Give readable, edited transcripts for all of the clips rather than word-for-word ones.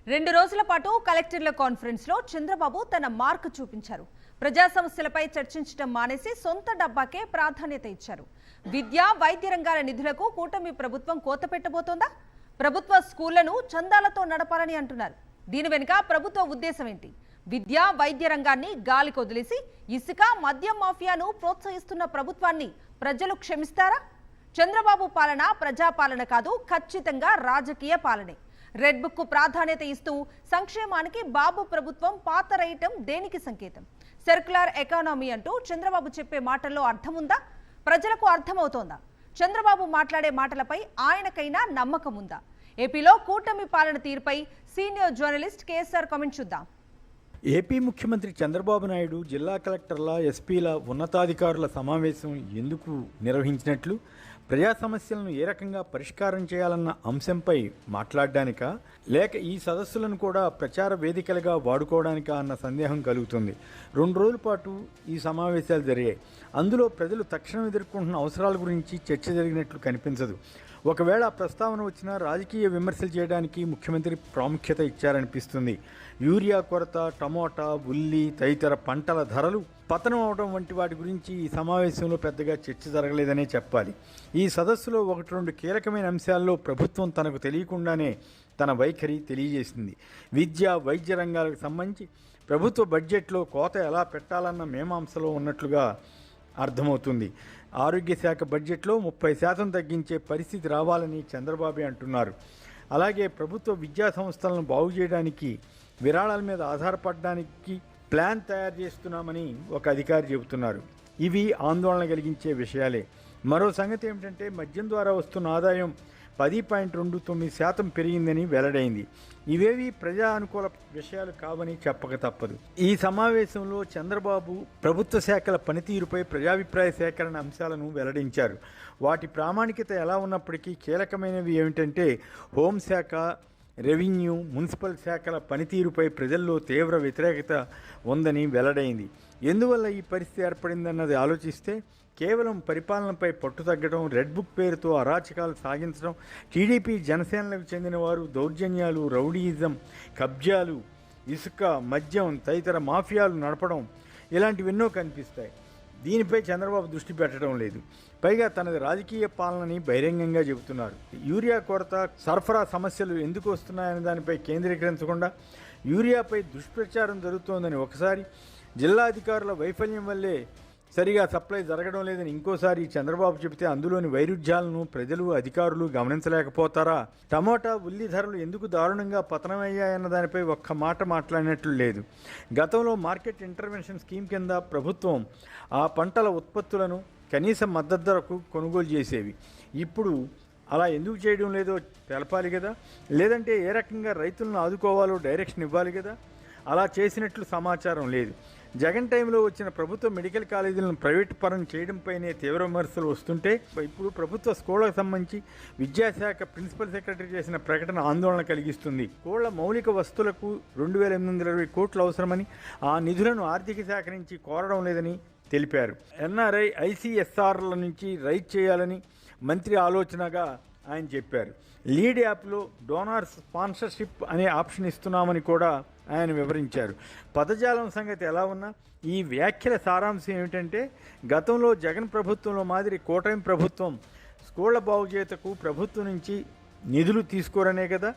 2 రోజుల పాటు కలెక్టర్ల కాన్ఫరెన్స్లో చంద్రబాబు తన మార్క్ చూపించారు. ప్రజా సమస్యలపై చర్చించడం మానేసి సొంత డబ్బాకే ప్రాధాన్యత ఇచ్చారు. విద్యా వైద్య రంగాల నిధులకు కూటమి ప్రభుత్వం కోత పెట్టబోతోందా? ప్రభుత్వ స్కూళ్లను చందాలతో నడపాలని అంటున్నారు. దీని వెనుక ప్రభుత్వ ఉద్దేశం ఏంటి? విద్యా వైద్య రంగాన్ని గాలికి వదిలేసి ఇసుక మద్యం మాఫియాను ప్రోత్సహిస్తున్న ప్రభుత్వాన్ని ప్రజలు క్షమిస్తారా? చంద్రబాబు పాలన ప్రజాపాలన కాదు, ఖచ్చితంగా రాజకీయ పాలనే. రెడ్ బుక్ ప్రాధాన్యత ఇస్తూ సంక్షేమానికి బాబు ప్రభుత్వం పాతరేయటం దేనికి సంకేతం? సర్క్యులర్ ఎకానమీ అంటూ చంద్రబాబు చెప్పే మాటల్లో అర్థం ఉందా? ప్రజలకు అర్థమవుతోందా? చంద్రబాబు మాట్లాడే మాటలపై ఆయనకైనా నమ్మకం ఉందా? ఏపీలో కూటమి పాలన తీరుపై సీనియర్ జర్నలిస్ట్ కేఎస్ఆర్ కామెంట్ చూద్దాం. ఏపీ ముఖ్యమంత్రి చంద్రబాబు నాయుడు జిల్లా కలెక్టర్ల, ఎస్పీల, ఉన్నతాధికారుల సమావేశం ఎందుకు నిర్వహించినట్లు, ప్రజా సమస్యలను ఏ రకంగా పరిష్కారం చేయాలన్న అంశంపై మాట్లాడడానికా, లేక ఈ సదస్సులను కూడా ప్రచార వేదికలుగా వాడుకోవడానికా అన్న సందేహం కలుగుతుంది. 2 రోజుల పాటు ఈ సమావేశాలు జరిగాయి. అందులో ప్రజలు తక్షణం ఎదుర్కొంటున్న అవసరాల గురించి చర్చ జరిగినట్లు కనిపించదు. ఒకవేళ ప్రస్తావన వచ్చినా రాజకీయ విమర్శలు చేయడానికి ముఖ్యమంత్రి ప్రాముఖ్యత ఇచ్చారనిపిస్తుంది. యూరియా కొరత, టమోటా, ఉల్లి తదితర పంటల ధరలు పతనం అవడం వంటి వాటి గురించి ఈ సమావేశంలో పెద్దగా చర్చ జరగలేదనే చెప్పాలి. ఈ సదస్సులో 1-2 కీలకమైన అంశాల్లో ప్రభుత్వం తనకు తెలియకుండానే తన వైఖరి తెలియజేసింది. విద్య, వైద్య రంగాలకు సంబంధించి ప్రభుత్వ బడ్జెట్లో కోత ఎలా పెట్టాలన్న మీమాంసలో ఉన్నట్లుగా అర్థమవుతుంది. ఆరోగ్య శాఖ బడ్జెట్లో 30% తగ్గించే పరిస్థితి రావాలని చంద్రబాబు అంటున్నారు. అలాగే ప్రభుత్వ విద్యా సంస్థలను బాగు చేయడానికి విరాళాల మీద ఆధారపడడానికి ప్లాన్ తయారు చేస్తున్నామని ఒక అధికారి చెబుతున్నారు. ఇవి ఆందోళన కలిగించే విషయాలే. మరో సంగతి ఏమిటంటే మద్యం ద్వారా వస్తున్న ఆదాయం 10.29% పెరిగిందని వెల్లడైంది. ఇవేవి ప్రజా అనుకూల విషయాలు కావని చెప్పక తప్పదు. ఈ సమావేశంలో చంద్రబాబు ప్రభుత్వ శాఖల పనితీరుపై ప్రజాభిప్రాయ సేకరణ అంశాలను వెల్లడించారు. వాటి ప్రామాణికత ఎలా ఉన్నప్పటికీ కీలకమైనవి ఏమిటంటే హోంశాఖ, రెవెన్యూ, మున్సిపల్ శాఖల పనితీరుపై ప్రజల్లో తీవ్ర వ్యతిరేకత ఉందని వెల్లడైంది. ఎందువల్ల ఈ పరిస్థితి ఏర్పడిందన్నది ఆలోచిస్తే కేవలం పరిపాలనపై పట్టు తగ్గడం, రెడ్ బుక్ పేరుతో అరాచకాలు సాగించడం, టీడీపీ, జనసేనలకు చెందిన వారు దౌర్జన్యాలు, రౌడీయిజం, కబ్జాలు, ఇసుక, మద్యం తదితర మాఫియాలు నడపడం ఇలాంటివెన్నో కనిపిస్తాయి. దీనిపై చంద్రబాబు దృష్టి పెట్టడం లేదు. పైగా తనది రాజకీయ పాలనని బహిరంగంగా చెబుతున్నారు. యూరియా కొరత, సరఫరా సమస్యలు ఎందుకు వస్తున్నాయనే దానిపై కేంద్రీకరించకుండా యూరియాపై దుష్ప్రచారం జరుగుతోందని ఒకసారి, జిల్లా అధికారుల వైఫల్యం వల్లే సరిగా సప్లై జరగడం లేదని ఇంకోసారి చంద్రబాబు చెబితే అందులోని వైరుధ్యాలను ప్రజలు, అధికారులు గమనించలేకపోతారా? టమోటా, ఉల్లి ధరలు ఎందుకు దారుణంగా పతనమయ్యాయన్న దానిపై ఒక్క మాట మాట్లాడినట్లు లేదు. గతంలో మార్కెట్ ఇంటర్వెన్షన్ స్కీమ్ కింద ప్రభుత్వం ఆ పంటల ఉత్పత్తులను కనీస మద్దతు ధరకు కొనుగోలు చేసేవి. ఇప్పుడు అలా ఎందుకు చేయడం లేదో తెలపాలి కదా. లేదంటే ఏ రకంగా రైతులను ఆదుకోవాలో డైరెక్షన్ ఇవ్వాలి కదా. అలా చేసినట్లు సమాచారం లేదు. జగన్ టైంలో వచ్చిన ప్రభుత్వ మెడికల్ కాలేజీలను ప్రైవేటు పరం చేయడంపైనే తీవ్ర విమర్శలు వస్తుంటే ఇప్పుడు ప్రభుత్వ స్కూళ్లకు సంబంధించి విద్యాశాఖ ప్రిన్సిపల్ సెక్రటరీ చేసిన ప్రకటన ఆందోళన కలిగిస్తుంది. స్కూళ్ల మౌలిక వస్తువులకు 2820 కోట్లు అవసరమని, ఆ నిధులను ఆర్థిక శాఖ నుంచి కోరడం లేదని తెలిపారు. ఎన్ఆర్ఐ, ఐసీఎస్ఆర్ల నుంచి రైట్ చేయాలని మంత్రి ఆలోచనగా ఆయన చెప్పారు. లీడ్ యాప్లో డోనార్ స్పాన్సర్షిప్ అనే ఆప్షన్ ఇస్తున్నామని కూడా ఆయన వివరించారు. పదజాలం సంగతి ఎలా ఉన్నా ఈ వ్యాఖ్యల సారాంశం ఏమిటంటే గతంలో జగన్ ప్రభుత్వంలో మాదిరి కూటమి ప్రభుత్వం స్కూళ్ల బాగుచేతకు ప్రభుత్వం నుంచి నిధులు తీసుకోరనే కదా.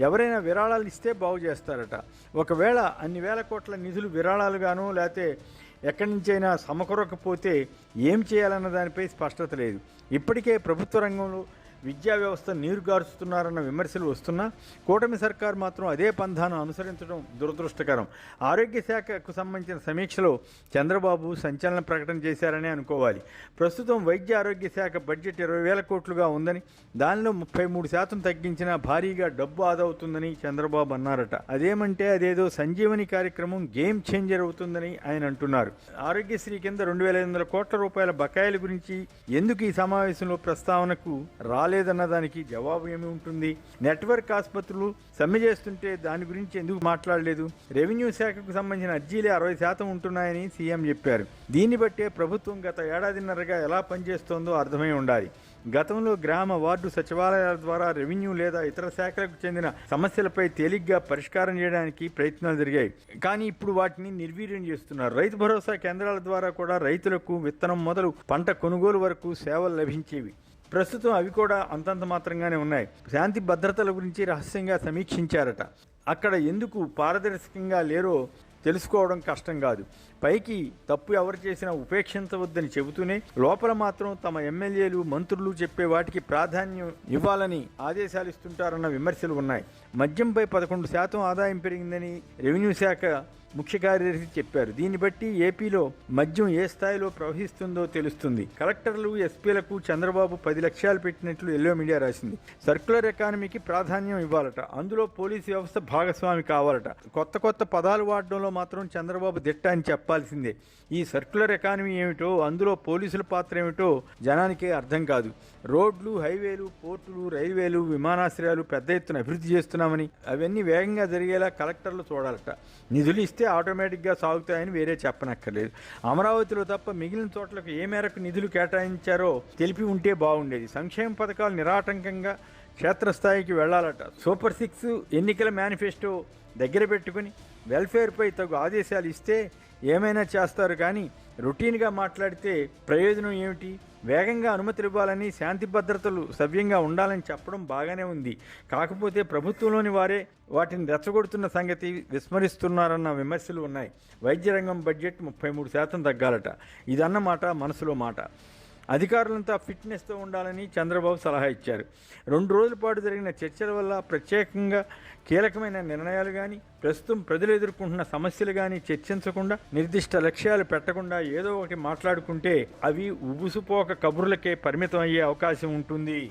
ఎవరైనా విరాళాలు ఇస్తే బాగు చేస్తారట. ఒకవేళ అన్ని వేల కోట్ల నిధులు విరాళాలుగానో లేకపోతే ఎక్కడి నుంచైనా సమకూరకపోతే ఏం చేయాలన్న దానిపై స్పష్టత లేదు. ఇప్పటికే ప్రభుత్వ రంగంలో విద్యా వ్యవస్థ నీరుగారుస్తున్నారన్న విమర్శలు వస్తున్నా కూటమి సర్కారు మాత్రం అదే పంథాను అనుసరించడం దురదృష్టకరం. ఆరోగ్య శాఖకు సంబంధించిన సమీక్షలో చంద్రబాబు సంచలన ప్రకటన చేశారనే అనుకోవాలి. ప్రస్తుతం వైద్య ఆరోగ్య శాఖ బడ్జెట్ 20,000 కోట్లుగా ఉందని, దానిలో 33% తగ్గించినా భారీగా డబ్బు ఆదా అవుతుందని చంద్రబాబు అన్నారట. అదేమంటే అదేదో సంజీవని కార్యక్రమం గేమ్ చేంజర్ అవుతుందని ఆయన అంటున్నారు. ఆరోగ్యశ్రీ కింద 2,500 కోట్ల రూపాయల బకాయిల గురించి ఎందుకు ఈ సమావేశంలో ప్రస్తావనకు లేదన్న దానికి జవాబు ఏమి ఉంటుంది? నెట్వర్క్ ఆసుపత్రులు సమ్మె చేస్తుంటే దాని గురించి ఎందుకు మాట్లాడలేదు? రెవెన్యూ శాఖకు సంబంధించిన అర్జీలే 60% ఉంటున్నాయని సీఎం చెప్పారు. దీన్ని బట్టే ప్రభుత్వం గత ఏడాదిన్నరగా ఎలా పనిచేస్తోందో అర్థమై ఉండాలి. గతంలో గ్రామ వార్డు సచివాలయాల ద్వారా రెవెన్యూ లేదా ఇతర శాఖలకు చెందిన సమస్యలపై తేలిగ్గా పరిష్కారం చేయడానికి ప్రయత్నాలు జరిగాయి. కానీ ఇప్పుడు వాటిని నిర్వీర్యం చేస్తున్నారు. రైతు భరోసా కేంద్రాల ద్వారా కూడా రైతులకు విత్తనం మొదలు పంట కొనుగోలు వరకు సేవలు లభించేవి. ప్రస్తుతం అవి కూడా అంతంత మాత్రంగానే ఉన్నాయి. శాంతి భద్రతల గురించి రహస్యంగా సమీక్షించారట. అక్కడ ఎందుకు పారదర్శకంగా లేరో తెలుసుకోవడం కష్టం కాదు. పైకి తప్పు ఎవరు చేసినా ఉపేక్షించవద్దని చెబుతూనే లోపల మాత్రం తమ ఎమ్మెల్యేలు మంత్రులు చెప్పే వాటికి ప్రాధాన్యం ఇవ్వాలని ఆదేశాలు ఇస్తుంటారన్న విమర్శలు ఉన్నాయి. మద్యంపై 11% ఆదాయం పెరిగిందని రెవెన్యూ శాఖ ముఖ్య కార్యదర్శి చెప్పారు. దీన్ని బట్టి ఏపీలో మద్యం ఏ స్థాయిలో ప్రవహిస్తుందో తెలుస్తుంది. కలెక్టర్లు, ఎస్పీలకు చంద్రబాబు 10 లక్షలు పెట్టినట్లు ఎల్లో మీడియా రాసింది. సర్క్యులర్ ఎకానమీకి ప్రాధాన్యం ఇవ్వాలట. అందులో పోలీసు వ్యవస్థ భాగస్వామి కావాలట. కొత్త పదాలు వాడడంలో మాత్రం చంద్రబాబు దిట్ట అని చెప్పాల్సిందే. ఈ సర్క్యులర్ ఎకానమీ ఏమిటో, అందులో పోలీసుల పాత్ర ఏమిటో జనానికే అర్థం కాదు. రోడ్లు, హైవేలు, పోర్టులు, రైల్వేలు, విమానాశ్రయాలు పెద్ద ఎత్తున అభివృద్ధి చేస్తున్నామని అవన్నీ వేగంగా జరిగేలా కలెక్టర్లు చూడాలట. నిధులు ఇస్తే ఆటోమేటిక్గా సాగుతాయని వేరే చెప్పనక్కర్లేదు. అమరావతిలో తప్ప మిగిలిన చోట్లకు ఏ మేరకు నిధులు కేటాయించారో తెలిపి ఉంటే బాగుండేది. సంక్షేమ పథకాలు నిరాటంకంగా క్షేత్రస్థాయికి వెళ్లాలట. సూపర్ 6 ఎన్నికల మేనిఫెస్టో దగ్గర పెట్టుకుని వెల్ఫేర్పై తగు ఆదేశాలు ఇస్తే ఏమైనా చేస్తారు. కానీ రొటీన్గా మాట్లాడితే ప్రయోజనం ఏమిటి? వేగంగా అనుమతులు ఇవ్వాలని, శాంతి భద్రతలు సవ్యంగా ఉండాలని చెప్పడం బాగానే ఉంది. కాకపోతే ప్రభుత్వంలోని వారే వాటిని రెచ్చగొడుతున్న సంగతి విస్మరిస్తున్నారన్న విమర్శలు ఉన్నాయి. వైద్య రంగం బడ్జెట్ 33% తగ్గాలట. ఇదన్నమాట మనసులో మాట. అధికారులంతా ఫిట్నెస్తో ఉండాలని చంద్రబాబు సలహా ఇచ్చారు. 2 రోజుల పాటు జరిగిన చర్చల వల్ల ప్రత్యేకంగా కీలకమైన నిర్ణయాలు కానీ, ప్రస్తుతం ప్రజలు ఎదుర్కొంటున్న సమస్యలు కానీ చర్చించకుండా, నిర్దిష్ట లక్ష్యాలు పెట్టకుండా ఏదో ఒకటి మాట్లాడుకుంటే అవి ఉబుసుపోక కబుర్లకే పరిమితం అయ్యే అవకాశం ఉంటుంది.